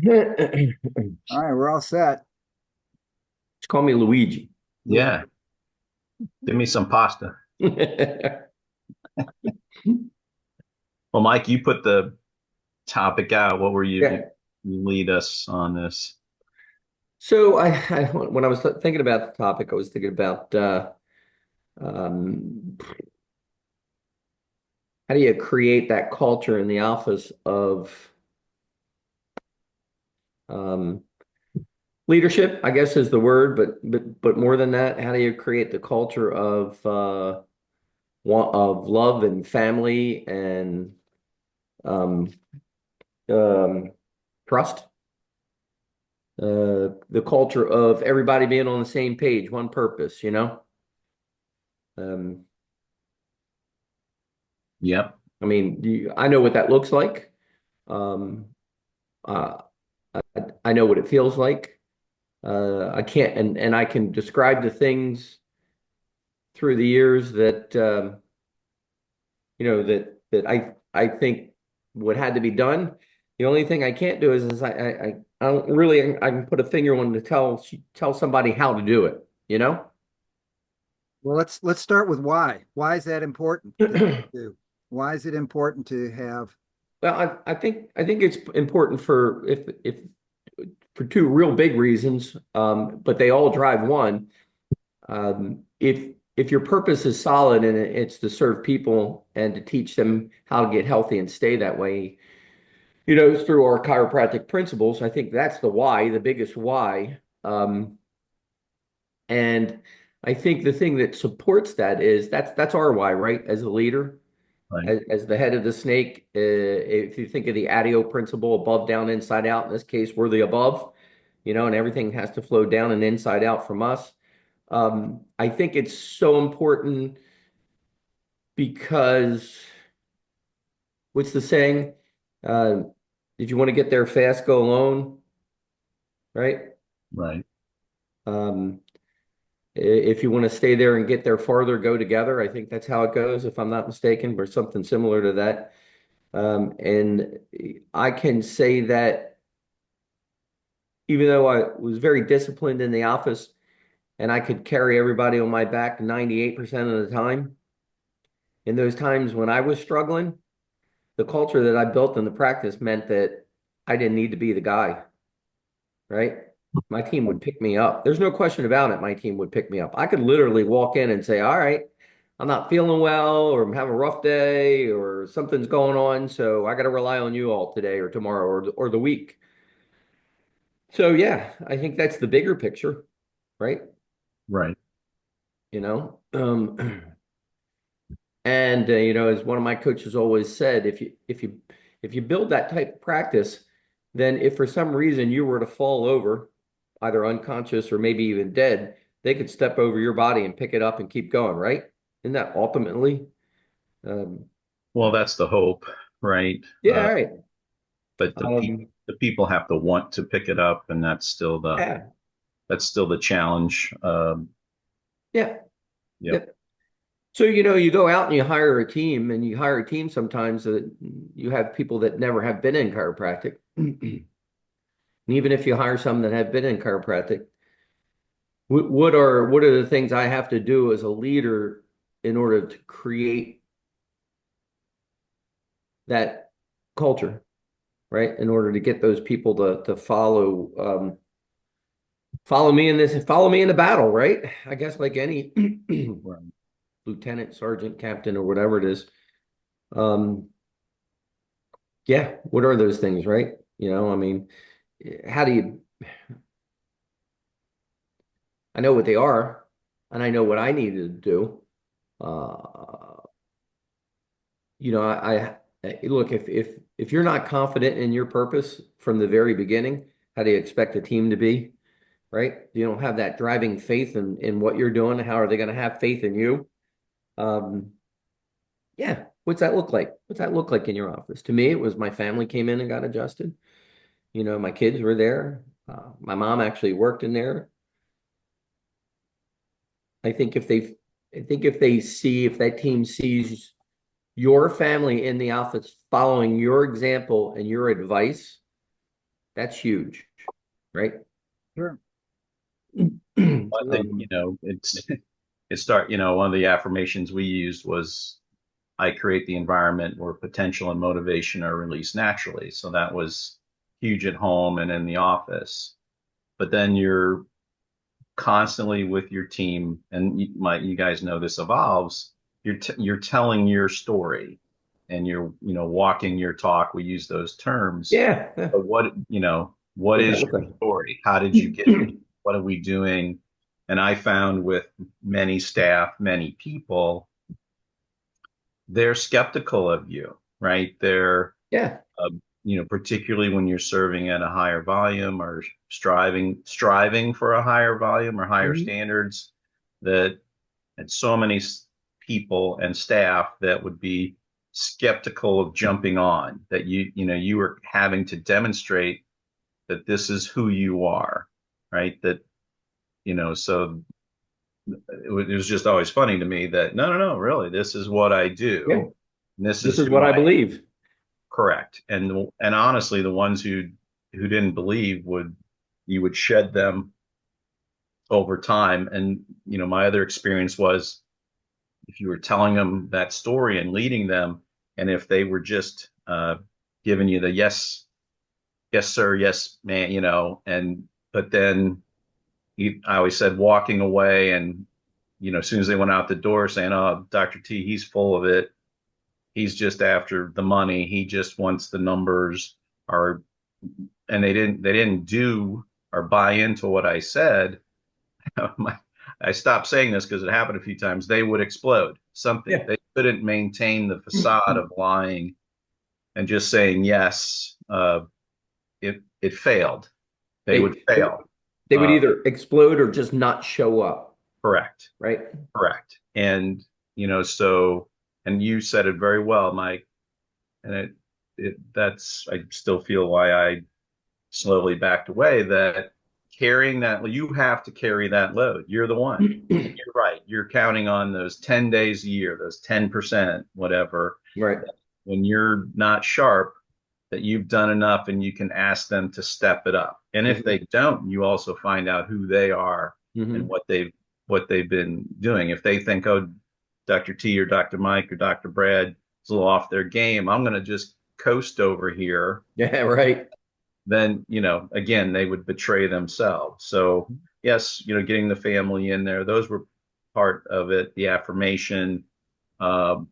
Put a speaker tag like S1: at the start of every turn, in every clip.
S1: All right, we're all set.
S2: Just call me Luigi.
S1: Luigi.
S3: Yeah, give me some pasta. Well, Mike, you put the topic out. What were
S2: Yeah.
S3: you lead us on this?
S2: So when I was thinking about the topic, I was thinking about um, how do you create that culture in the office of um, leadership, I guess is the word, but more than that, how do you create the culture of of love and family and um, um, trust? The culture of everybody being on the same page, one purpose, you know? Um,
S3: Yep.
S2: I mean, I know what that looks like. Um, uh, I know what it feels like. I can't, and I can describe the things through the years that that I think what had to be done. The only thing I can't do is I don't really I can put a finger on to tell somebody how to do it, you know?
S1: Well, let's start with why. Why is that important to do? Why is it important to have?
S2: Well, I think it's important for if for two real big reasons, but they all drive one. If your purpose is solid and it's to serve people and to teach them how to get healthy and stay that way, through our chiropractic principles, I think that's the why, the biggest why. And I think the thing that supports that is that's our why, right? As a leader,
S3: Right.
S2: as the head of the snake, if you think of the ADIO principle, above, down, inside out, in this case, we're the above, and everything has to flow down and inside out from us. I think it's so important because what's the saying? Uh, if you want to get there fast, go alone, right?
S3: Right.
S2: Um, if you want to stay there and get there farther, go together. I think that's how it goes, if I'm not mistaken, or something similar to that. And I can say that even though I was very disciplined in the office and I could carry everybody on my back 98% of the time, in those times when I was struggling, the culture that I built in the practice meant that I didn't need to be the guy, right? My team would pick me up. There's no question about it. My team would pick me up. I could literally walk in and say, all right, I'm not feeling well, or I'm having a rough day, or something's going on. So I got to rely on you all today or tomorrow or the week. So yeah, I think that's the bigger picture, right?
S3: Right.
S2: You know, and as one of my coaches always said, if you build that type of practice, then if for some reason you were to fall over, either unconscious or maybe even dead, they could step over your body and pick it up and keep going, right? Isn't that ultimately? Um,
S3: Well, that's the hope, right?
S2: yeah, all right.
S3: But
S2: Um,
S3: the people have to want to pick it up, and
S2: yeah,
S3: that's still the challenge.
S2: yeah, yeah.
S3: Yep.
S2: So, you go out and you hire a team, and you hire a team sometimes that you have people that never have been in chiropractic. And even if you hire some that have been in chiropractic, what are the things I have to do as a leader in order to create that culture, right? In order to get those people to follow me in this, follow me in the battle, right? I guess like any
S3: Right.
S2: lieutenant, sergeant, captain, or whatever it is. Um, yeah, what are those things, right? I mean, how do you? I know what they are, and I know what I need to do. Uh, look, if you're not confident in your purpose from the very beginning, how do you expect a team to be, right? You don't have that driving faith in what you're doing. How are they going to have faith in you? Um, yeah, what's that look like? What's that look like in your office? To me, it was my family came in and got adjusted. My kids were there. My mom actually worked in there. I think if they, I think if that team sees your family in the office following your example and your advice, That's huge, right?
S1: Sure.
S3: I think, one of the affirmations we used was, I create the environment where potential and motivation are released naturally. So that was huge at home and in the office. But then you're constantly with your team, and you guys know this evolves. You're telling your story, and you're walking your talk. We use those terms.
S2: Yeah. Yeah.
S3: But what
S2: What's
S3: is
S2: that look
S3: your
S2: like?
S3: story? How did you get here? What are we doing? And I found with many staff, many people, they're skeptical of you, right? They're,
S2: Yeah.
S3: particularly when you're serving at a higher volume or striving for a higher volume or higher
S2: Mhm.
S3: standards, that and so many people and staff that would be skeptical of jumping on, that you were having to demonstrate that this is who you are, right? That, so it was just always funny to me that no, really, this is what I
S2: Yeah.
S3: do. And this
S2: This
S3: is
S2: is what
S3: who
S2: I
S3: I
S2: believe.
S3: correct. And honestly, the ones who didn't believe you would shed them over time. And my other experience was, if you were telling them that story and leading them, and if they were just giving you the yes sir, yes man, and but then I always said walking away, and as soon as they went out the door saying, "Oh, Dr. T, he's full of it. He's just after the money. He just wants the numbers," or and they didn't do or buy into what I said. I stopped saying this because it happened a few times. They would explode something.
S2: Yeah.
S3: They couldn't maintain the facade of lying and just saying yes. It failed. They would
S2: They
S3: fail.
S2: they would
S3: Uh,
S2: either explode or just not show up,
S3: correct.
S2: right?
S3: Correct. And so, and you said it very well, Mike. And that's I still feel why I slowly backed away, that carrying that, you have to carry that load. You're the one. And you're right. You're counting on those 10 days a year, those 10%, whatever.
S2: Right.
S3: When you're not sharp, that you've done enough and you can ask them to step it up. And if they don't, you also find out who they are and
S2: Mm-hmm.
S3: what they've been doing. If they think, oh, Dr. T or Dr. Mike or Dr. Brad is a little off their game, I'm going to just coast over here,
S2: Yeah. Right.
S3: then, again, they would betray themselves. So yes, getting the family in there, those were part of it. The affirmation, so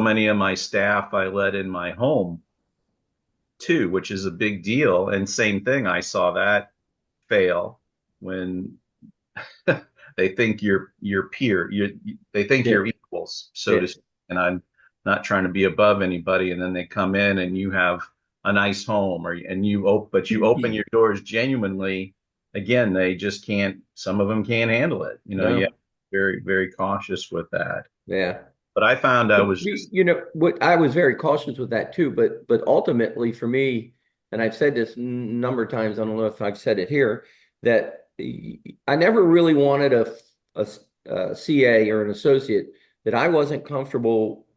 S3: many of my staff I let in my home too, which is a big deal. And same thing, I saw that fail when they think you're peer, they think
S2: Yeah.
S3: you're equals, so
S2: Yeah.
S3: to speak. And I'm not trying to be above anybody. And then they come in and you have a nice home, but you open your doors genuinely. Again, they just can't. Some of them can't handle it. Yeah,
S2: No.
S3: very, very cautious with that.
S2: Yeah.
S3: But I found I
S2: But
S3: was just
S2: what I was very cautious with that too, but ultimately for me, and I've said this number of times, I don't know if I've said it here, that I never really wanted a CA or an associate that I wasn't comfortable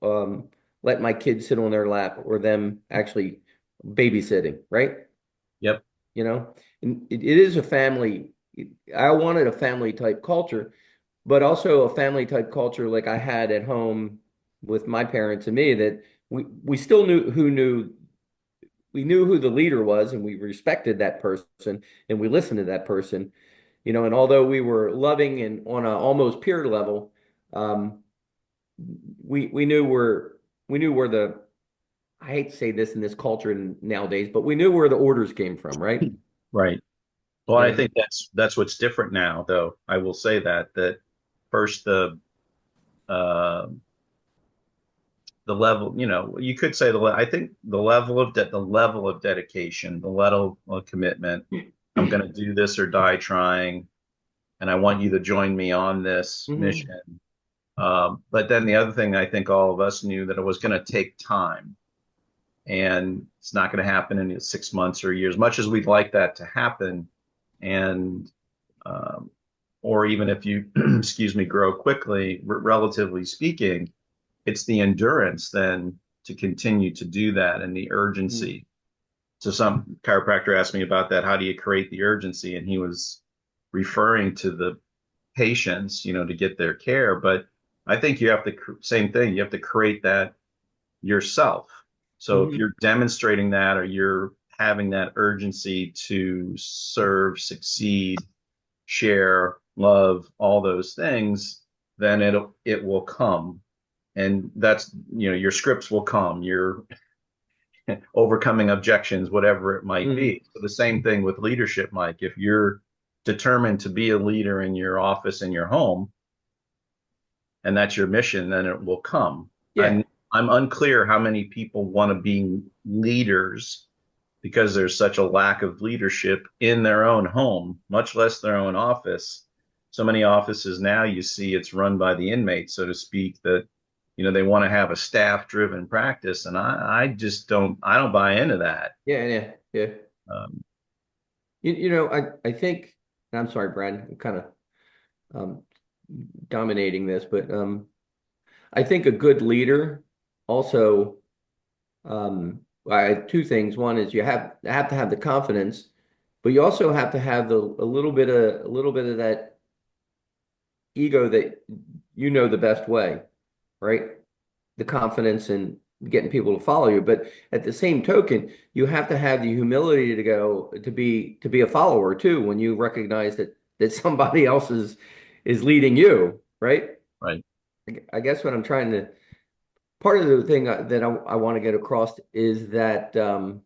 S2: letting my kids sit on their lap or them actually babysitting, right?
S3: yep,
S2: And it is a family. I wanted a family type culture, but also a family type culture like I had at home with my parents and me, that we still we knew who the leader was, and we respected that person and we listened to that person, and although we were loving and on a almost peer level, um, we knew where the, I hate to say this in this culture nowadays, but we knew where the orders came from, right?
S3: right. Well,
S2: You
S3: I
S2: know,
S3: think that's what's different now, though. I will say that first uh, the level, you could say I think the level of dedication, the level of commitment. I'm going to do this or die trying, and I want you to join me on this
S2: Mhm.
S3: mission. But then the other thing, I think all of us knew that it was going to take time, and it's not going to happen in 6 months or years, much as we'd like that to happen. And um, or even if you, excuse me, grow quickly, relatively speaking, it's the endurance then to continue to do that and the urgency. So some chiropractor asked me about that. How do you create the urgency? And he was referring to the patients, to get their care. But I think you have to, same thing, you have to create that yourself. So if
S2: Mhm.
S3: you're demonstrating that or you're having that urgency to serve, succeed, share, love, all those things, then it will come. And that's, your scripts will come, your overcoming objections, whatever it might
S2: Mhm.
S3: be. So the same thing with leadership, Mike. If you're determined to be a leader in your office, in your home, and that's your mission, then it will come.
S2: Yeah.
S3: I'm unclear how many people want to be leaders because there's such a lack of leadership in their own home, much less their own office. So many offices now you see it's run by the inmates, so to speak, that they want to have a staff driven practice. And I just don't buy into that.
S2: Yeah. Yeah. Yeah.
S3: Um,
S2: I think, and I'm sorry, Brad, I'm kind of um, dominating this, but I think a good leader also, two things. One is you have to have the confidence, but you also have to have a little bit of that ego that the best way, right? The confidence in getting people to follow you. But at the same token, you have to have the humility to be a follower too when you recognize that somebody else is leading you, right?
S3: right.
S2: I guess what I'm trying to part of the thing that I want to get across is that um,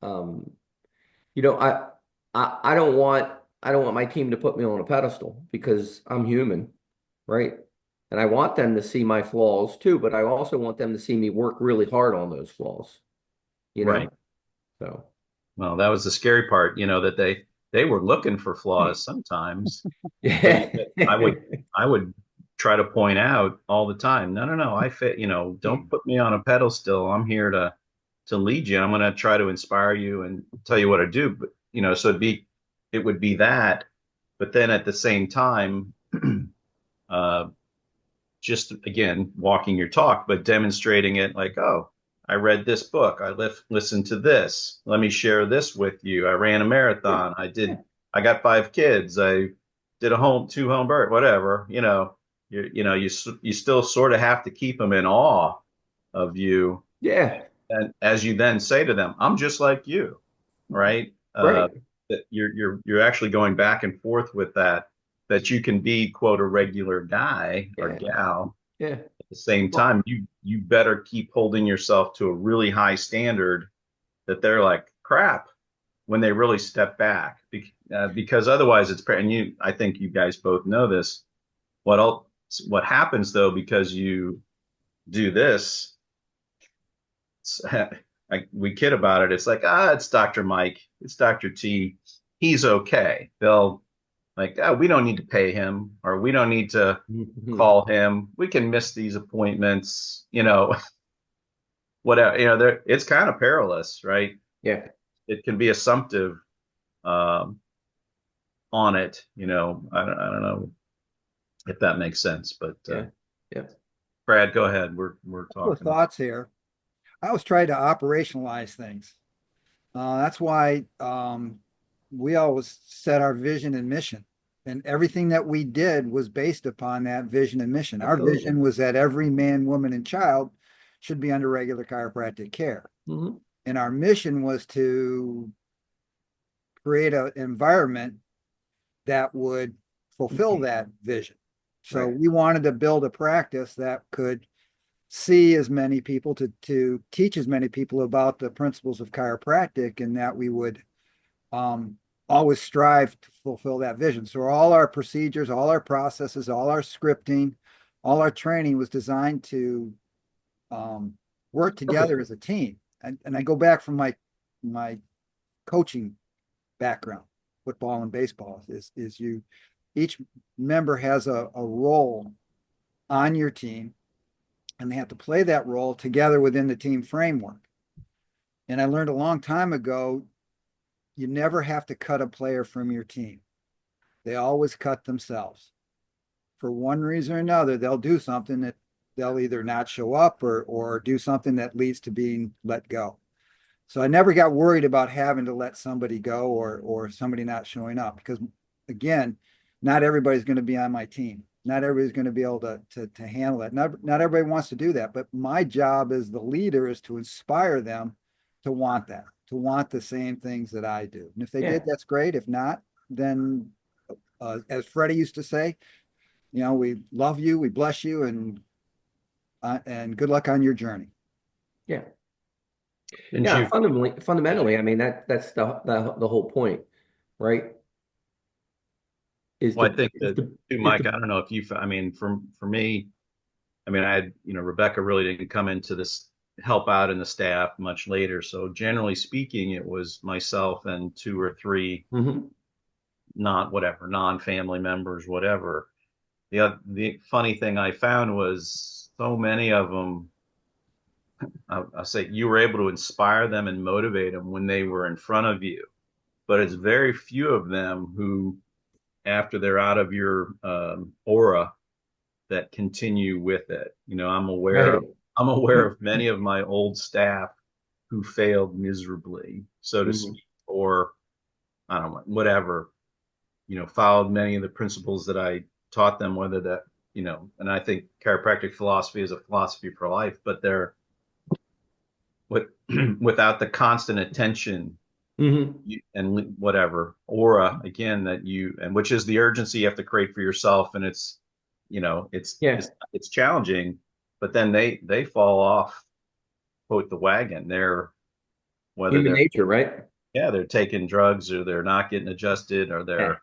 S2: you know, I I don't want my team to put me on a pedestal because I'm human, right? And I want them to see my flaws too, but I also want them to see me work really hard on those flaws, you
S3: Right.
S2: know? So,
S3: Well, that was the scary part, that they were looking for flaws sometimes, but
S2: yeah.
S3: I would try to point out all the time, no, no, no, I fit, don't put me on a pedestal. I'm here to lead you. I'm going to try to inspire you and tell you what to do. But, so it would be that, but then at the same time, uh, just again walking your talk, but demonstrating it like, oh, I read this book, listened to this. Let me share this with you. I ran a
S2: Yeah.
S3: marathon.
S2: Yeah.
S3: I got 5 kids. I did 2 home birth, whatever. You still sort of have to keep them in awe of you,
S2: Yeah.
S3: and as you then say to them, I'm just like you, right?
S2: Right.
S3: That you're actually going back and forth with that you can be quote a regular guy or
S2: Yeah.
S3: gal.
S2: Yeah.
S3: At the same
S2: Well,
S3: time, you better keep holding yourself to a really high standard that they're like crap when they really step back, because otherwise and I think you guys both know this. What happens though, because you do this, we kid about it. It's like, it's Dr. Mike, it's Dr. T. He's okay. They'll like, we don't need to pay him, or we don't need to
S2: mhm.
S3: call him. We can miss these appointments, whatever. It's kind of perilous, right?
S2: Yeah.
S3: It can be assumptive um, on it. I don't know if that makes sense, but
S2: Yeah. Yeah.
S3: Brad, go ahead. We're
S1: Couple of
S3: talking.
S1: thoughts here. I was trying to operationalize things. That's why we always set our vision and mission. And everything that we did was based upon that vision and mission. Our
S2: Absolutely.
S1: vision was that every man, woman, and child should be under regular chiropractic care.
S2: Hmm.
S1: And our mission was to create an environment that would fulfill that vision. So
S2: Right.
S1: we wanted to build a practice that could see as many people to teach as many people about the principles of chiropractic, and that we would um, always strive to fulfill that vision. So all our procedures, all our processes, all our scripting, all our training was designed to um, work together
S2: Perfect.
S1: as a team. And I go back from my coaching background, football and baseball, is you each member has a role on your team, and they have to play that role together within the team framework. And I learned a long time ago, you never have to cut a player from your team. They always cut themselves. For one reason or another, they'll do something that they'll either not show up or do something that leads to being let go. So I never got worried about having to let somebody go or somebody not showing up because again, not everybody's going to be on my team. Not everybody's going to be able to handle that. Not everybody wants to do that, but my job as the leader is to inspire them to want that, to want the same things that I do. And if they did,
S2: Yeah.
S1: that's great. If not, then as Freddie used to say, we love you, we bless you, and good luck on your journey.
S2: Yeah.
S3: Didn't
S2: Yeah.
S3: you?
S2: Fundamentally, I mean, that's the whole point, right? Is
S3: Well,
S2: the,
S3: I think
S2: is
S3: that
S2: the,
S3: too,
S2: is
S3: Mike. I
S2: the,
S3: don't know if you. I mean, for me, I mean, I had, Rebecca really didn't come into this help out in the staff much later. So generally speaking, it was myself and two or three,
S2: Mhm.
S3: not whatever, non-family members, whatever. The funny thing I found was so many of them, I say you were able to inspire them and motivate them when they were in front of you, but it's very few of them who, after they're out of your aura, that continue with it.
S2: Right.
S3: I'm aware of many of my old staff who failed miserably, so to
S2: Mhm.
S3: speak, or I don't know, whatever, followed many of the principles that I taught them, whether that, and I think chiropractic philosophy is a philosophy for life, but they're with without the constant attention
S2: Mhm.
S3: and whatever aura again that and which is the urgency you have to create for yourself. And it's,
S2: Yeah.
S3: it's challenging, but then they fall off, quote, the wagon. Whether
S2: Human
S3: they're,
S2: nature, right?
S3: yeah, they're taking drugs or they're not getting adjusted or
S2: Yeah.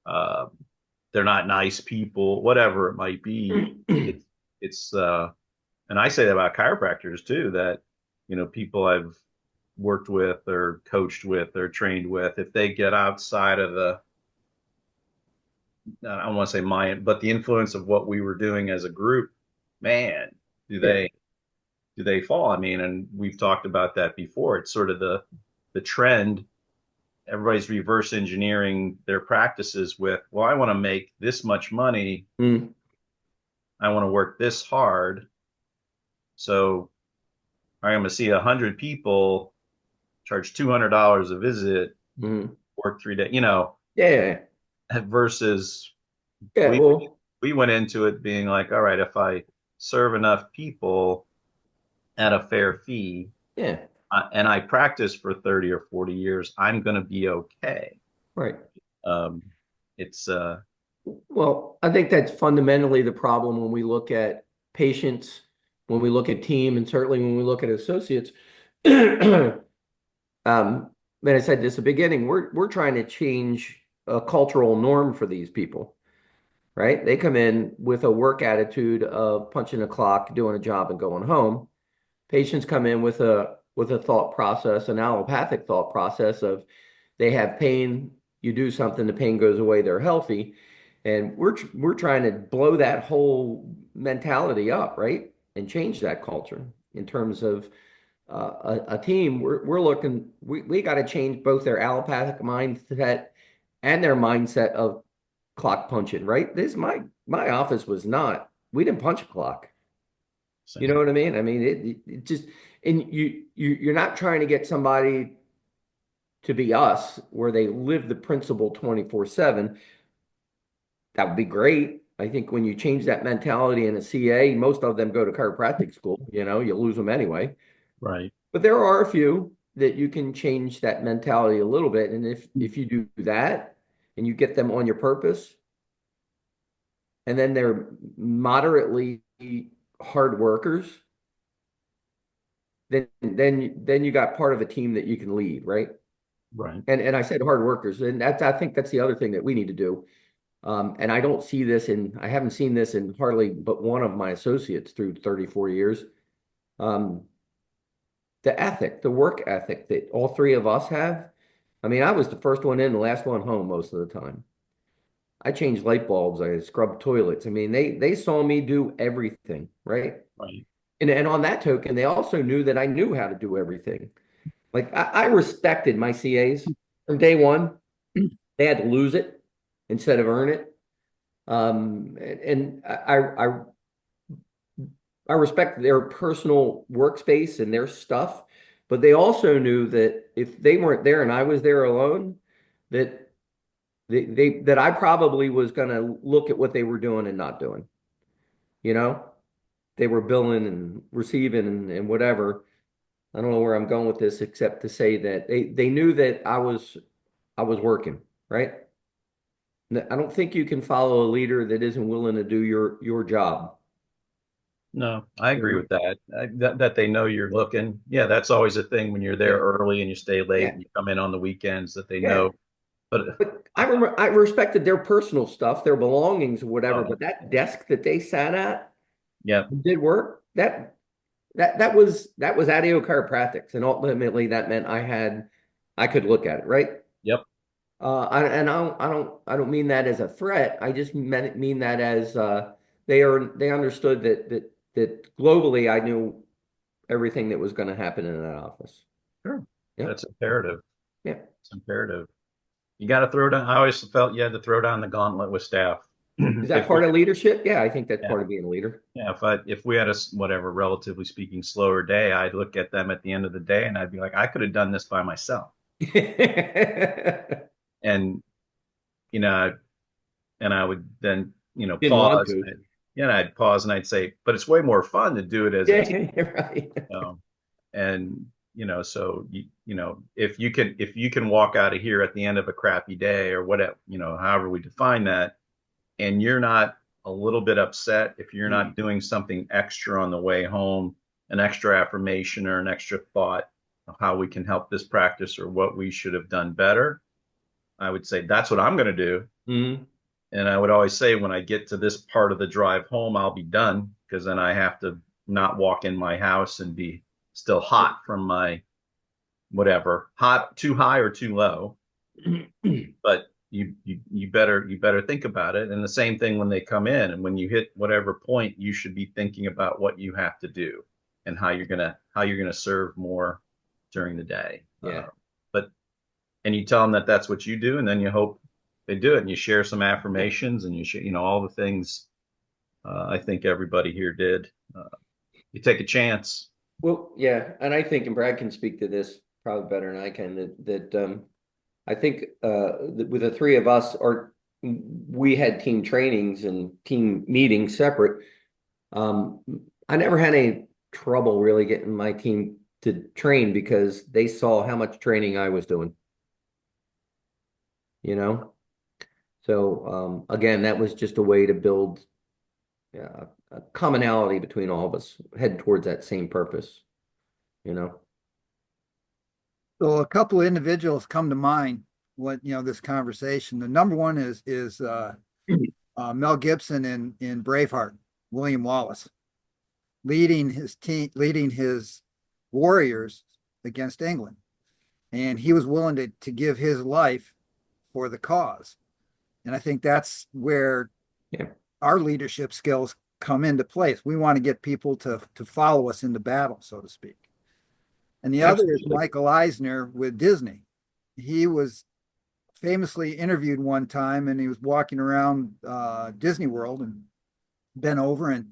S3: uh, they're not nice people, whatever it might be. It's, it's and I say that about chiropractors too, that, people I've worked with or coached with or trained with, if they get outside of I don't want to say but the influence of what we were doing as a group, man, do
S2: Yeah.
S3: they fall? I mean, and we've talked about that before. It's sort of the trend. Everybody's reverse engineering their practices with, well, I want to make this much money.
S2: Mm.
S3: I want to work this hard. So I'm going to see 100 people, charge $200 a visit,
S2: Mhm.
S3: work 3 days,
S2: Yeah.
S3: versus
S2: Yeah.
S3: we
S2: Well,
S3: we went into it being like, all right, if I serve enough people at a fair fee,
S2: yeah.
S3: and I practice for 30 or 40 years, I'm going to be okay.
S2: Right.
S3: Um, it's
S2: Well, I think that's fundamentally the problem when we look at patients, when we look at team, and certainly when we look at associates. And I said this at the beginning, we're trying to change a cultural norm for these people, right? They come in with a work attitude of punching a clock, doing a job, and going home. Patients come in with a thought process, an allopathic thought process of they have pain, you do something, the pain goes away, they're healthy. And we're trying to blow that whole mentality up, right? And change that culture in terms of a team. We're looking, we got to change both their allopathic mindset and their mindset of clock punching, right? My office was not, we didn't punch a clock. You know
S3: same.
S2: what I mean? I mean, it just, and you're not trying to get somebody to be us where they live the principle 24/7. That would be great. I think when you change that mentality in a CA, most of them go to chiropractic school, you lose them anyway.
S3: Right.
S2: But there are a few that you can change that mentality a little bit. And if you do that and you get them on your purpose, and then they're moderately hard workers, then you got part of a team that you can lead, right?
S3: Right.
S2: And I said hard workers, and I think that's the other thing that we need to do. And I don't see this I haven't seen this in hardly but one of my associates through 34 years. Um, the ethic, the work ethic that all three of us have. I mean, I was the first one in, the last one home most of the time. I changed light bulbs, I scrubbed toilets. I mean, they saw me do everything, right?
S3: Right.
S2: And on that token, they also knew that I knew how to do everything. Like I respected my CAs from day one. They had to lose it instead of earn it. And I respect their personal workspace and their stuff, But they also knew that if they weren't there and I was there alone, that that I probably was going to look at what they were doing and not doing. You know, they were billing and receiving and whatever. I don't know where I'm going with this, except to say that they knew that I was working, right? I don't think you can follow a leader that isn't willing to do your job.
S3: No, I agree with that. That they know you're looking. Yeah, that's always a thing when you're there
S2: Yeah,
S3: early and you stay late
S2: yeah,
S3: and you come in on the weekends that they
S2: yeah.
S3: know. But
S2: But I respected their personal stuff, their belongings or whatever.
S3: uh,
S2: But that desk that they sat at
S3: yeah,
S2: and did work, that was Adeo Chiropractics, and ultimately that meant I could look at it, right?
S3: yep,
S2: And I don't mean that as a threat. I just mean that as they understood that globally I knew everything that was going to happen in that office.
S3: sure.
S2: Yeah,
S3: That's imperative.
S2: yeah.
S3: It's imperative. You got to throw down. I always felt you had to throw down the gauntlet with staff.
S2: Is that
S3: If we,
S2: part of leadership? Yeah, I think that's
S3: yeah,
S2: part of being a leader.
S3: yeah, if we had a whatever, relatively speaking, slower day, I'd look at them at the end of the day and I'd be like, I could have done this by myself. And you know, and I would then
S2: Didn't want
S3: pause.
S2: to.
S3: I'd pause and I'd say, but it's way more fun to do it as a
S2: Yeah,
S3: team.
S2: you're right.
S3: And so if you can walk out of here at the end of a crappy day or whatever, however we define that, and you're not a little bit upset if you're
S2: Mm,
S3: not doing something extra on the way home, an extra affirmation or an extra thought of how we can help this practice or what we should have done better, I would say that's what I'm going to do.
S2: mm,
S3: And I would always say when I get to this part of the drive home, I'll be done because then I have to not walk in my house and be still hot from my whatever, hot, too high or too low. But you better think about it. And the same thing when they come in, and when you hit whatever point, you should be thinking about what you have to do and how you're gonna serve more during the day.
S2: yeah.
S3: But and you tell them that that's what you do, and then you hope they do it, and you share some
S2: Yeah.
S3: affirmations, and you share, all the things. I think everybody here did. You take a chance.
S2: Well, yeah, and I think, and Brad can speak to this probably better than I can, that I think with the three of us, we had team trainings and team meetings separate. Um, I never had any trouble really getting my team to train because they saw how much training I was doing, you know? So again, that was just a way to build a commonality between all of us, head towards that same purpose, you know?
S1: So a couple of individuals come to mind when this conversation. The number one is Mel Gibson in Braveheart, William Wallace, leading his team, leading his warriors against England, and he was willing to give his life for the cause. And I think that's where
S2: Yeah,
S1: our leadership skills come into place. We want to get people to follow us into battle, so to speak. And the other is
S2: absolutely.
S1: Michael Eisner with Disney. He was famously interviewed one time, and he was walking around Disney World and bent over and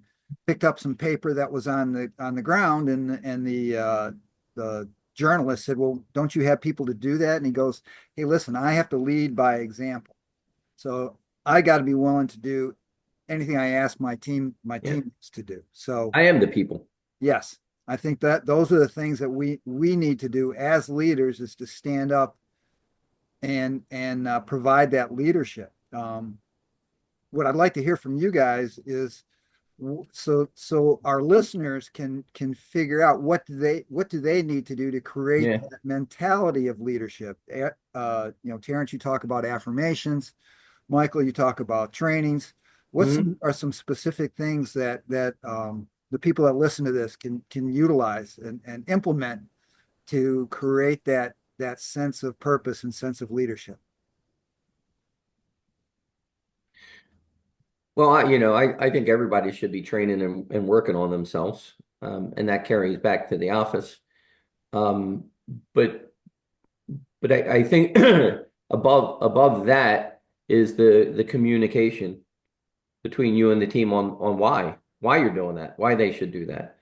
S1: picked up some paper that was on the ground, and the journalist said, "Well, don't you have people to do that?" And he goes, "Hey, listen, I have to lead by example, so I got to be willing to do anything I ask my
S2: Yeah,
S1: teammates to do." So
S2: I am the people.
S1: yes, I think that those are the things that we need to do as leaders, is to stand up and provide that leadership. What I'd like to hear from you guys is, so our listeners can figure out what do they need to do to create
S2: Yeah.
S1: that mentality of leadership. Terrence, you talk about affirmations. Michael, you talk about trainings. What
S2: Mhm.
S1: are some specific things that the people that listen to this can utilize and implement to create that sense of purpose and sense of leadership?
S2: Well, I think everybody should be training and working on themselves. And that carries back to the office. Um, but I think above that is the communication between you and the team on why you're doing that, why they should do that.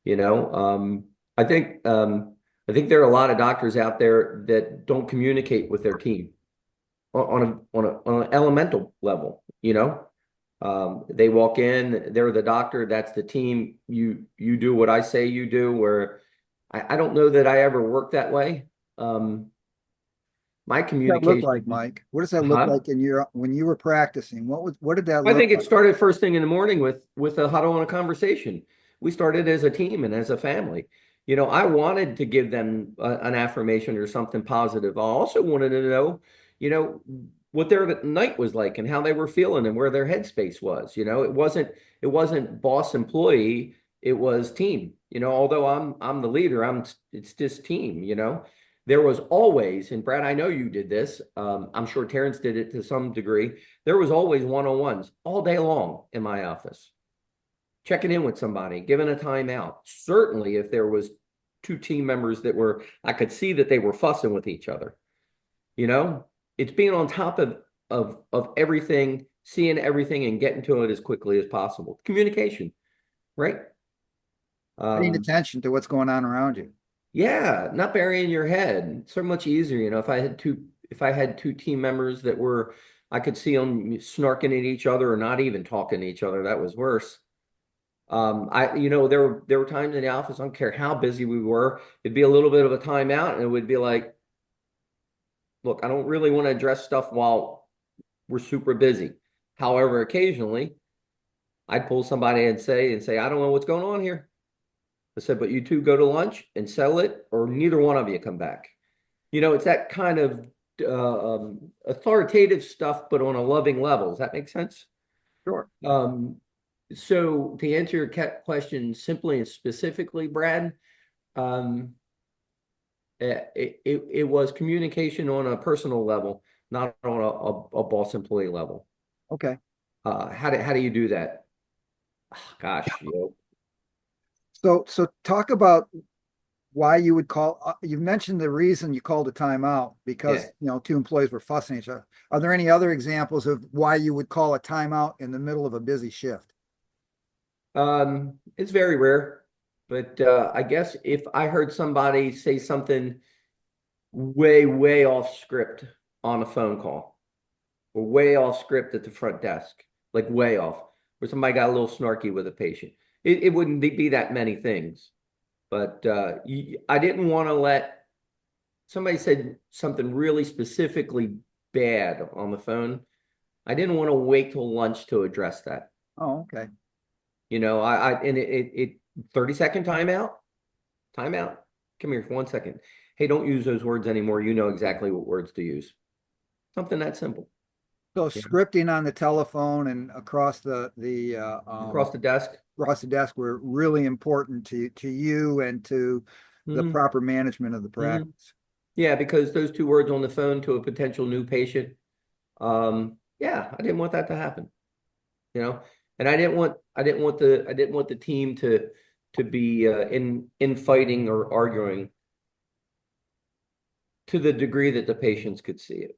S2: You know, I think I think there are a lot of doctors out there that don't communicate with their team on an elemental level, you know? They walk in, they're the doctor, that's the team. You do what I say you do, where I don't know that I ever worked that way. My
S1: What does that look
S2: communication,
S1: like, Mike? What does that look
S2: huh?
S1: like in your when you were practicing? What did that
S2: I
S1: look
S2: think it
S1: like?
S2: started first thing in the morning with a huddle and a conversation. We started as a team and as a family. You know, I wanted to give them an affirmation or something positive. I also wanted to know, you know, what their night was like and how they were feeling and where their headspace was. You know, it wasn't boss employee, it was team. You know, although I'm the leader, it's just team, you know. There was always, and Brad, I know you did this. I'm sure Terrence did it to some degree. There was always one-on-ones all day long in my office, checking in with somebody, giving a timeout. Certainly, if there was two team members that were, I could see that they were fussing with each other. You know, it's being on top of everything, seeing everything, and getting to it as quickly as possible. Communication, right?
S1: Paying
S2: Um,
S1: attention to what's going on around you.
S2: yeah, not burying your head. So much easier, you know, if I had two team members that were, I could see them snarking at each other or not even talking to each other. That was worse. You know, there were times in the office, I don't care how busy we were, it'd be a little bit of a timeout, and it would be like, look, I don't really want to address stuff while we're super busy. However, occasionally I'd pull somebody and say, I don't know what's going on here. I said, but you two go to lunch and settle it, or neither one of you come back. You know, it's that kind of authoritative stuff, but on a loving level. Does that make sense?
S1: Sure.
S2: Um, so to answer your question simply and specifically, Brad, um, it was communication on a personal level, not on a boss employee level.
S1: Okay.
S2: How do you do that? Gosh, you know,
S1: So talk about why you would call. You mentioned the reason you called a timeout
S2: yeah.
S1: because two employees were fussing at each other. Are there any other examples of why you would call a timeout in the middle of a busy shift?
S2: It's very rare, but I guess if I heard somebody say something way off script on a phone call, or way off script at the front desk, like way off, where somebody got a little snarky with a patient. It wouldn't be that many things, but I didn't want to let somebody said something really specifically bad on the phone. I didn't want to wait till lunch to address that.
S1: Oh, okay.
S2: You know, I and it 30-second timeout, timeout. Come here for 1 second. Hey, don't use those words anymore. You know exactly what words to use. Something that simple.
S1: So
S2: Yeah.
S1: scripting on the telephone and across
S2: Across the desk.
S1: across the desk were really important to you and to the
S2: Hmm.
S1: proper management of the
S2: Hmm.
S1: practice.
S2: Yeah, because those two words on the phone to a potential new patient, yeah, I didn't want that to happen, you know, and I didn't want the team to be in fighting or arguing to the degree that the patients could see it.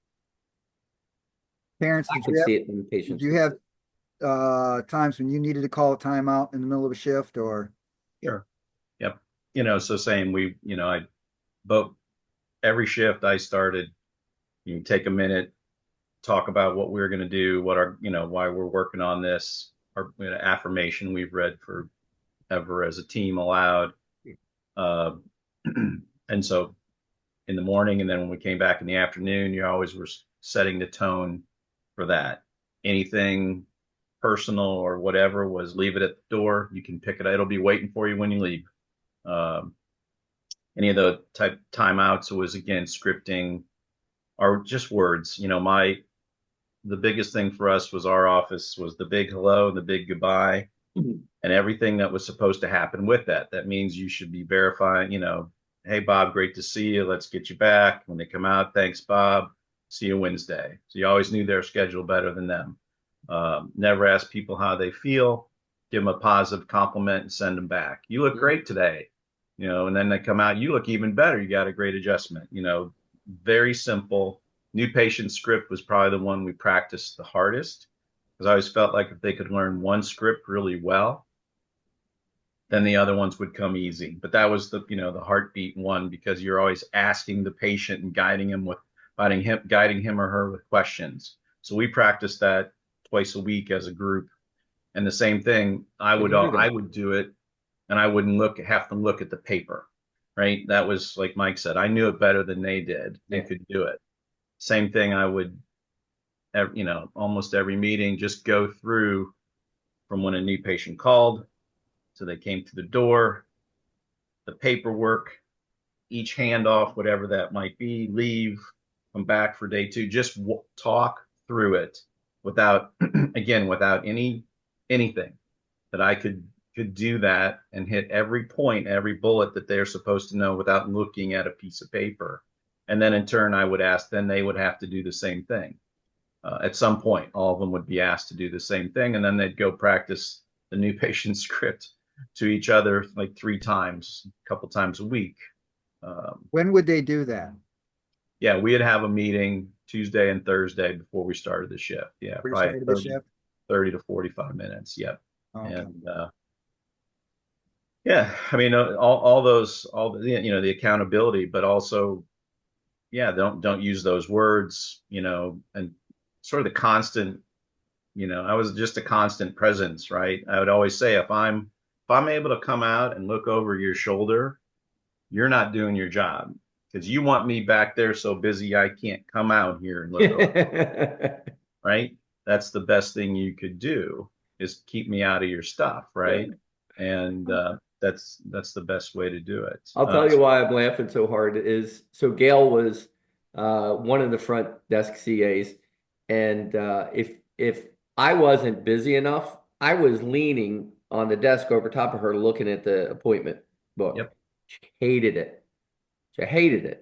S1: Parents,
S2: I could see it, and the
S1: did
S2: patients
S1: you
S2: could see
S1: have
S2: it.
S1: times when you needed to call a timeout in the middle of a shift or
S3: Sure. Yep. So same, I both every shift I started, you take a minute, talk about what we're going to do, what our, why we're working on this, our affirmation we've read forever as a team aloud. Uh, and so in the morning, and then when we came back in the afternoon, you always were setting the tone for that. Anything personal or whatever was leave it at the door. You can pick it up. It'll be waiting for you when you leave. Um, any of the type timeouts was again scripting or just words. The biggest thing for us was our office was the big hello and the big goodbye
S2: Mhm.
S3: and everything that was supposed to happen with that. That means you should be verifying, hey, Bob, great to see you. Let's get you back. When they come out, thanks, Bob. See you Wednesday. So you always knew their schedule better than them. Never ask people how they feel. Give them a positive compliment and send them back. You look great today. And then they come out, you look even better. You got a great adjustment. Very simple. New patient script was probably the one we practiced the hardest because I always felt like if they could learn one script really well, then the other ones would come easy. But that was the heartbeat one, because you're always asking the patient and guiding him or her with questions. So we practiced that twice a week as a group. And the same thing, I
S2: Good
S3: would
S2: to hear
S3: I
S2: that.
S3: would do it, and I wouldn't have them look at the paper, right? That was like Mike said, I knew it better than they did
S2: Yeah.
S3: and could do it. Same thing, I would, almost every meeting, just go through from when a new patient called so they came to the door, the paperwork, each handoff, whatever that might be, leave, come back for day two, just talk through it without, again, without anything, that I could do that and hit every point, every bullet that they're supposed to know without looking at a piece of paper. And then in turn, then they would have to do the same thing. At some point, all of them would be asked to do the same thing, and then they'd go practice the new patient script to each other like 3 times, a couple times a week.
S1: When would they do that?
S3: Yeah, we'd have a meeting Tuesday and Thursday before we started the shift. Yeah,
S1: Before you
S3: probably
S1: started the shift?
S3: 30 to 45 minutes. Yep.
S1: Okay.
S3: And yeah, I mean, all the accountability, but also, yeah, don't use those words, and sort of the constant, I was just a constant presence, right? I would always say, if I'm able to come out and look over your shoulder, you're not doing your job, because you want me back there so busy I can't come out here and look over, right? That's the best thing you could do, is keep me out of your stuff, right? And that's the best way to do it.
S2: I'll tell you why I'm laughing so hard is so Gail was one of the front desk CAs, and if I wasn't busy enough, I was leaning on the desk over top of her looking at the appointment book.
S3: Yep.
S2: She hated it. She hated it.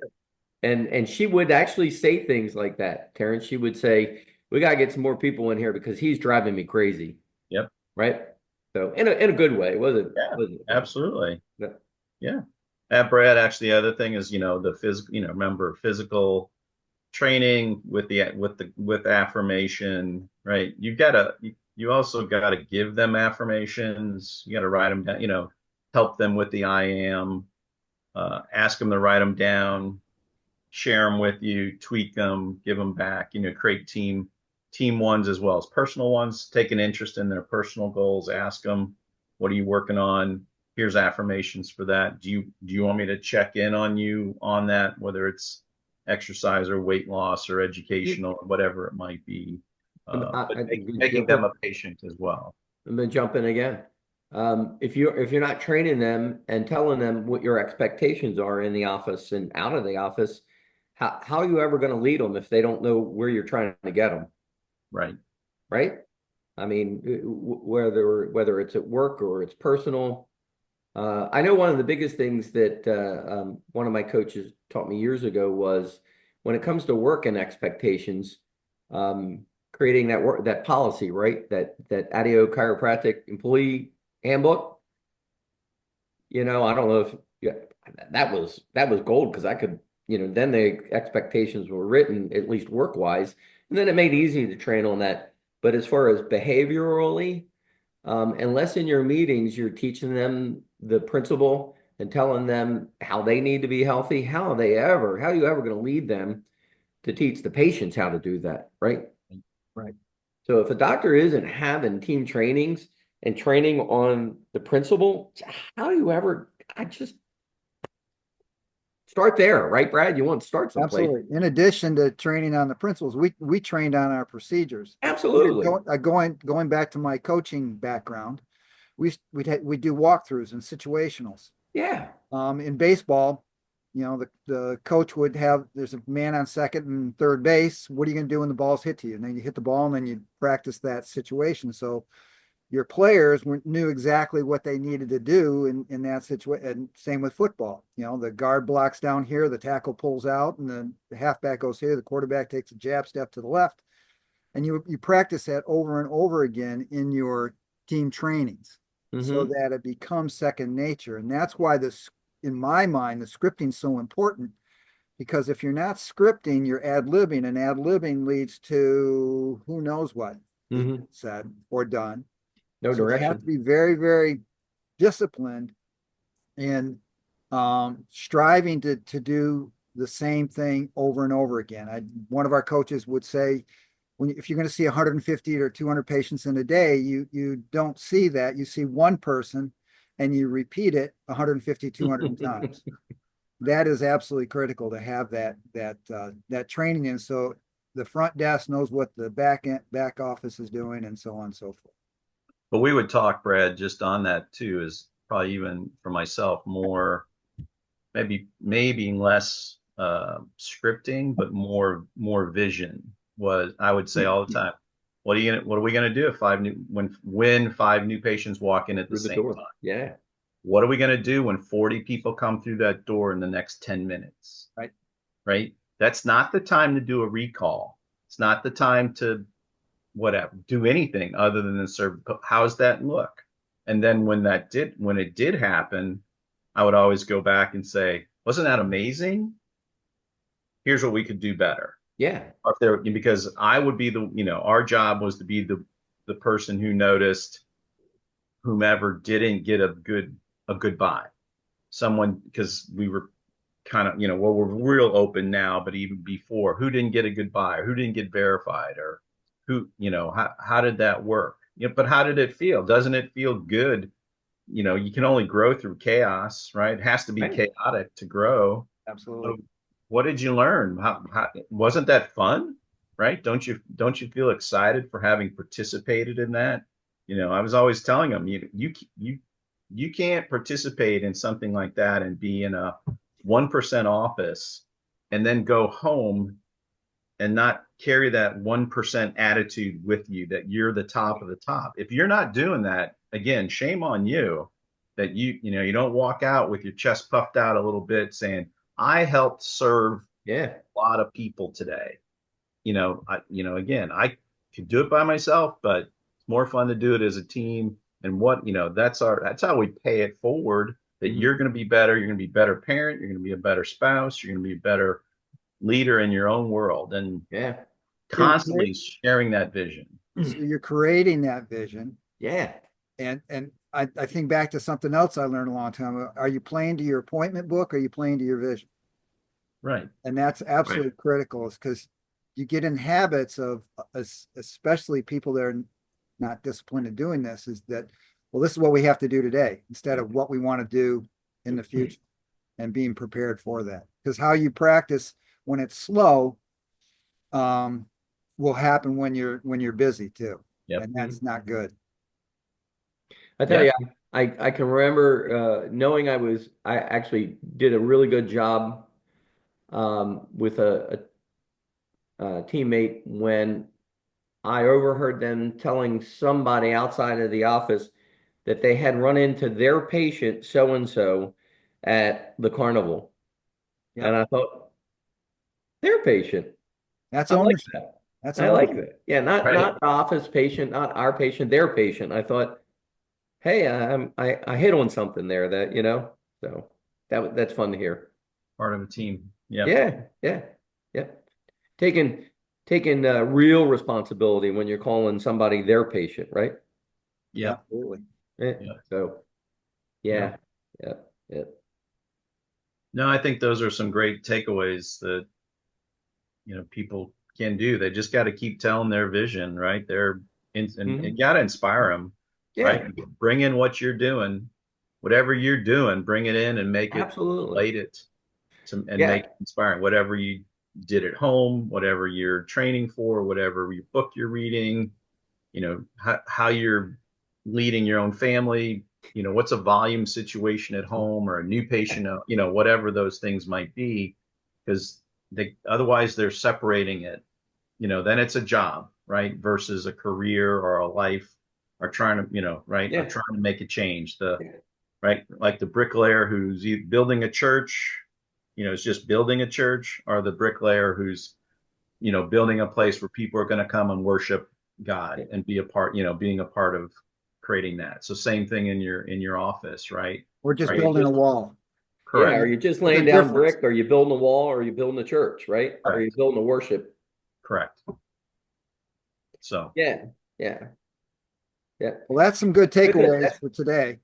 S2: And she would actually say things like that, Terrence. She would say, "We gotta get some more people in here because he's driving me crazy."
S3: Yep.
S2: Right? So in a good way,
S3: Yeah,
S2: wasn't
S3: absolutely.
S2: yeah.
S3: Yeah. Brad, actually, the other thing is, the physical, remember, physical training with affirmation, right? You also gotta give them affirmations. You gotta write them down, help them with the I am, ask them to write them down, share them with you, tweak them, give them back, create team ones as well as personal ones. Take an interest in their personal goals. Ask them, what are you working on? Here's affirmations for that. Do you want me to check in on you on that, whether it's exercise or weight loss or educational or whatever it might be? But making them a patient as well.
S2: I'm gonna jump in again. If you're not training them and telling them what your expectations are in the office and out of the office, how are you ever going to lead them if they don't know where you're trying to get them?
S3: Right.
S2: Right? I mean, whether it's at work or it's personal. I know one of the biggest things that one of my coaches taught me years ago was when it comes to work and expectations, creating that policy, right? That ADIO chiropractic employee handbook. I don't know if that was gold, because I could, then the expectations were written, at least work wise, and then it made it easy to train on that. But as far as behaviorally, unless in your meetings you're teaching them the principle and telling them how they need to be healthy, how are you ever going to lead them to teach the patients how to do that, right?
S1: Right.
S2: So if a doctor isn't having team trainings and training on the principle, how do you ever, I just start there, right, Brad? You want to start someplace.
S1: Absolutely. In addition to training on the principles, we trained on our procedures.
S2: Absolutely.
S1: Going back to my coaching background, we do walkthroughs and situationals.
S2: Yeah.
S1: In baseball, the coach would have, there's a man on second and third base. What are you going to do when the ball's hit to you? And then you hit the ball, and then you practice that situation. So your players knew exactly what they needed to do in that situation. And same with football. The guard blocks down here, the tackle pulls out, and then the halfback goes here, the quarterback takes a jab step to the left. And you practice that over and over again in your team trainings, so that it becomes second nature. And that's why in my mind, the scripting is so important, because if you're not scripting, you're ad-libbing, and ad-libbing leads to who knows what said or done.
S2: No
S1: So
S2: direction.
S1: they have to be very, very disciplined in striving to do the same thing over and over again. One of our coaches would say, if you're going to see 150 or 200 patients in a day, you don't see that. You see one person and you repeat it 150, 200 times. That is absolutely critical to have that training. And so the front desk knows what the back office is doing, and so on and so forth.
S3: But we would talk, Brad, just on that too, is probably even for myself more, maybe less scripting, but more vision. Was I would say all the time, what are we gonna do if when 5 new patients walk in at the same time?
S2: Yeah.
S3: What are we gonna do when 40 people come through that door in the next 10 minutes?
S1: Right.
S3: Right. That's not the time to do a recall. It's not the time to whatever, do anything other than serve. How's that look? And then when it did happen, I would always go back and say, wasn't that amazing? Here's what we could do better.
S2: Yeah.
S3: Or if there, because I would be our job was to be the person who noticed whomever didn't get a good buy. Someone, because we were kind of, well, we're real open now, but even before, who didn't get a good buy, or who didn't get verified, or who, how did that work? But how did it feel? Doesn't it feel good? You can only grow through chaos, right? It has to be chaotic to grow.
S1: Absolutely.
S3: So what did you learn? How wasn't that fun? Right? Don't you feel excited for having participated in that? I was always telling them, you can't participate in something like that and be in a 1% office and then go home and not carry that 1% attitude with you that you're the top of the top. If you're not doing that, again, shame on you that you don't walk out with your chest puffed out a little bit saying, I helped serve a lot of people today. Again, I could do it by myself, but it's more fun to do it as a team. And that's how we pay it forward, that you're going to be better. You're going to be a better parent. You're going to be a better spouse. You're going to be a better leader in your own world, and constantly sharing that vision.
S1: So you're creating that vision.
S2: Yeah.
S1: And I think back to something else I learned a long time ago. Are you playing to your appointment book, or are you playing to your vision?
S3: Right.
S1: And that's absolutely critical, is because you get in habits of, especially people that are not disciplined in doing this, is that, well, this is what we have to do today instead of what we want to do in the future, and being prepared for that. Because how you practice when it's slow will happen when you're busy too.
S3: Yep.
S1: And that's not good.
S2: I tell you, I can remember knowing I actually did a really good job with a teammate when I overheard them telling somebody outside of the office that they had run into their patient so-and-so at the carnival.
S1: Yep.
S2: And I thought, their patient.
S1: That's
S2: I like
S1: ownership.
S2: that.
S1: That's
S2: I like that. Yeah, not the office patient, not our patient, their patient. I thought, hey, I hit on something there that, so that's fun to hear.
S3: Part of a team. Yeah.
S2: Yeah. Taking real responsibility when you're calling somebody their patient, right?
S3: Yeah.
S1: Absolutely.
S2: Yeah. So, yeah.
S3: No, I think those are some great takeaways that people can do. They just got to keep telling their vision, right? And got to inspire them, right? Bring in what you're doing, whatever you're doing, bring it in and make it, relate it and make it inspiring. Whatever you did at home, whatever you're training for, whatever your book you're reading, how you're leading your own family, what's a volume situation at home, or a new patient, whatever those things might be, because otherwise they're separating it, then it's a job, right? Versus a career or a life, or trying to, right. Or trying to make a change, right. Like the bricklayer who's building a church, is just building a church, or the bricklayer who's, building a place where people are going to come and worship God and be a part, being a part of creating that. So same thing in your office, right?
S1: We're just building a wall.
S3: Correct.
S2: Yeah, are you just laying down brick? Are you building a wall? Or are you building a church, right? Correct. Are you building a worship?
S3: Correct. So
S2: yeah.
S1: Well, that's some good takeaways for today.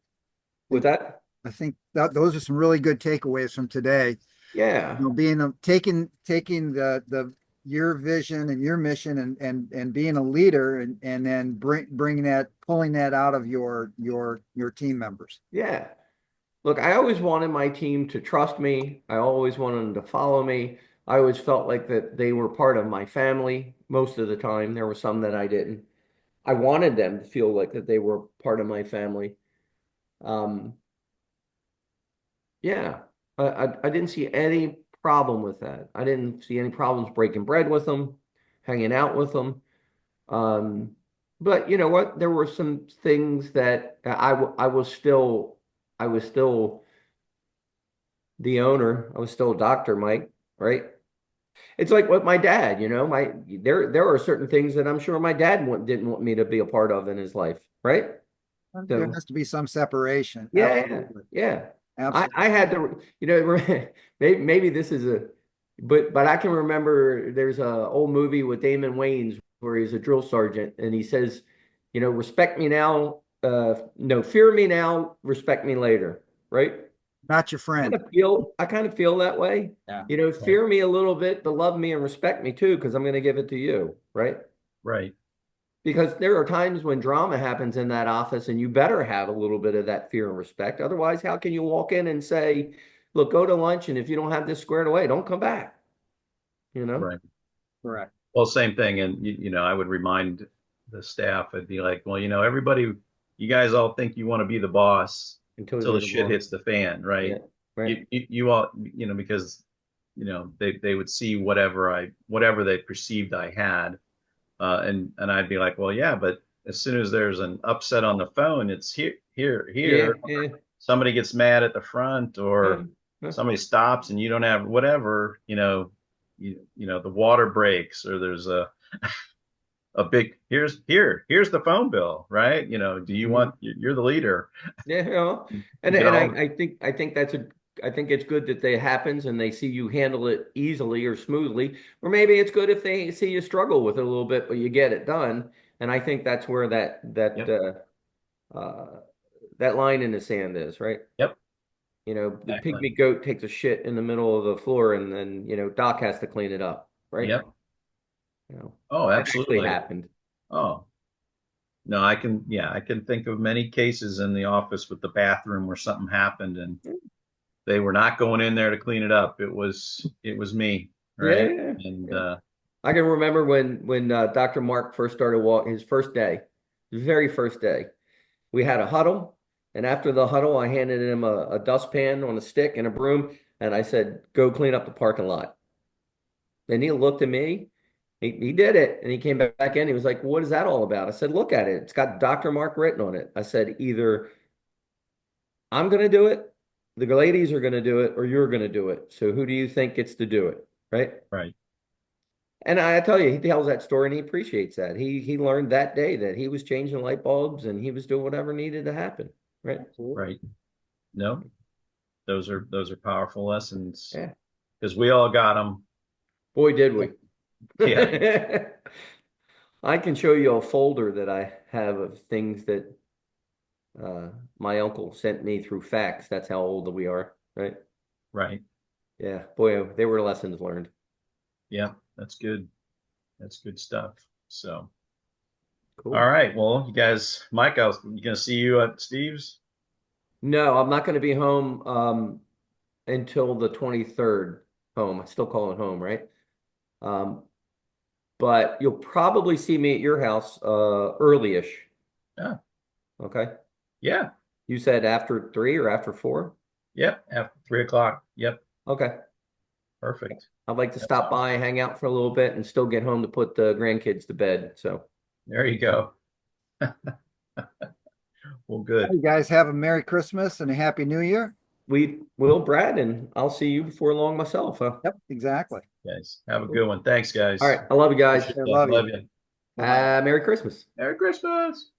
S2: With that,
S1: I think that those are some really good takeaways from today.
S2: yeah,
S1: You know, taking the your vision and your mission and being a leader and then bringing that, pulling that out of your team members.
S2: yeah. Look, I always wanted my team to trust me. I always wanted them to follow me. I always felt like that they were part of my family most of the time. There were some that I didn't. I wanted them to feel like that they were part of my family. Um, yeah, I didn't see any problem with that. I didn't see any problems breaking bread with them, hanging out with them. Um, but you know what? There were some things that I was still the owner. I was still a doctor, Mike, right? It's like what my dad, there are certain things that I'm sure my dad didn't want me to be a part of in his life, right?
S1: There
S2: So
S1: has to be some separation.
S2: yeah,
S1: Absolutely.
S2: yeah.
S1: Absolutely.
S2: I had to, maybe this is but I can remember there's a old movie with Damon Wayans where he's a drill sergeant and he says, respect me now, no, fear me now, respect me later, right?
S1: Not your friend.
S2: I kind of feel that way.
S1: Yeah.
S3: Right.
S2: Fear me a little bit, but love me and respect me too, because I'm going to give it to you, right?
S3: Right.
S2: Because there are times when drama happens in that office and you better have a little bit of that fear and respect. Otherwise, how can you walk in and say, look, go to lunch, and if you don't have this squared away, don't come back, you know?
S3: Right.
S1: Correct.
S3: Well, same thing. And, I would remind the staff, I'd be like, well, everybody, you guys all think you want to be the boss
S2: Until
S3: until the
S2: you're the
S3: shit
S2: boss.
S3: hits the fan,
S2: Yeah,
S3: right?
S2: right.
S3: You all, because, they would see whatever they perceived I had. And I'd be like, well, yeah, but as soon as there's an upset on the phone, it's here, here,
S2: Yeah,
S3: here.
S2: yeah,
S3: Somebody gets mad at the front,
S2: yeah,
S3: or
S2: yeah.
S3: somebody stops and you don't have whatever, the water breaks, or there's a big here's the phone bill, right? Do you
S2: Mhm.
S3: want, you're the leader.
S2: Yeah,
S3: You
S2: and
S3: get all
S2: I think I think it's good that that happens and they see you handle it easily or smoothly, or maybe it's good if they see you struggle with it a little bit, but you get it done. And I think that's where
S3: Yep.
S2: that line in the sand is, right?
S3: Yep.
S2: The
S3: Exactly.
S2: pygmy goat takes a shit in the middle of the floor, and then Doc has to clean it up, right?
S3: Yep.
S2: You know,
S3: Oh,
S2: that actually
S3: absolutely.
S2: happened.
S3: Oh, no, I can think of many cases in the office with the bathroom where something happened and they were not going in there to clean it up. It was me,
S2: Yeah,
S3: right?
S2: yeah,
S3: And
S2: yeah. I can remember when Dr. Mark first started walking his first day, his very first day. We had a huddle, and after the huddle, I handed him a dustpan on a stick and a broom, and I said, "Go clean up the parking lot." And he looked at me. He did it, and he came back in. He was like, "What is that all about?" I said, "Look at it. It's got Dr. Mark written on it." I said, "Either I'm going to do it, the ladies are going to do it, or you're going to do it. So who do you think gets to do it?" Right?
S3: right,
S2: And I tell you, he tells that story and he appreciates that. He learned that day that he was changing light bulbs and he was doing whatever needed to happen. Right?
S1: Absolutely.
S3: right. No, those are powerful lessons
S2: Yeah.
S3: because we all got them.
S2: Boy, did we.
S3: Yeah,
S2: I can show you a folder that I have of things that my uncle sent me through fax. That's how old we are, right?
S3: right.
S2: Yeah, boy, they were lessons learned.
S3: Yeah, that's good. That's good stuff. So, all
S2: Cool.
S3: right. Well, you guys, Mike, you gonna see you at Steve's?
S2: No, I'm not going to be home until the 23rd. Home. I still call it home, right? Um, but you'll probably see me at your house early-ish.
S3: Yeah,
S2: Okay.
S3: yeah,
S2: You said after 3 or after 4?
S3: yep. After 3 o'clock. Yep,
S2: Okay.
S3: perfect.
S2: I'd like to
S3: That's
S2: stop
S3: awesome.
S2: by, hang out for a little bit, and still get home to put the grandkids to bed. So
S3: There you go. Well, good.
S1: You guys have a Merry Christmas and a Happy New Year.
S2: we will, Brad, and I'll see you before long myself, huh?
S1: Yep, exactly.
S3: Guys, have a
S2: Cool.
S3: good one. Thanks,
S2: All
S3: guys.
S2: right. I love you guys.
S3: Appreciate
S1: I
S3: that.
S1: love
S3: Love
S1: you.
S3: you.
S1: Bye-bye.
S2: Merry Christmas.
S3: Merry Christmas.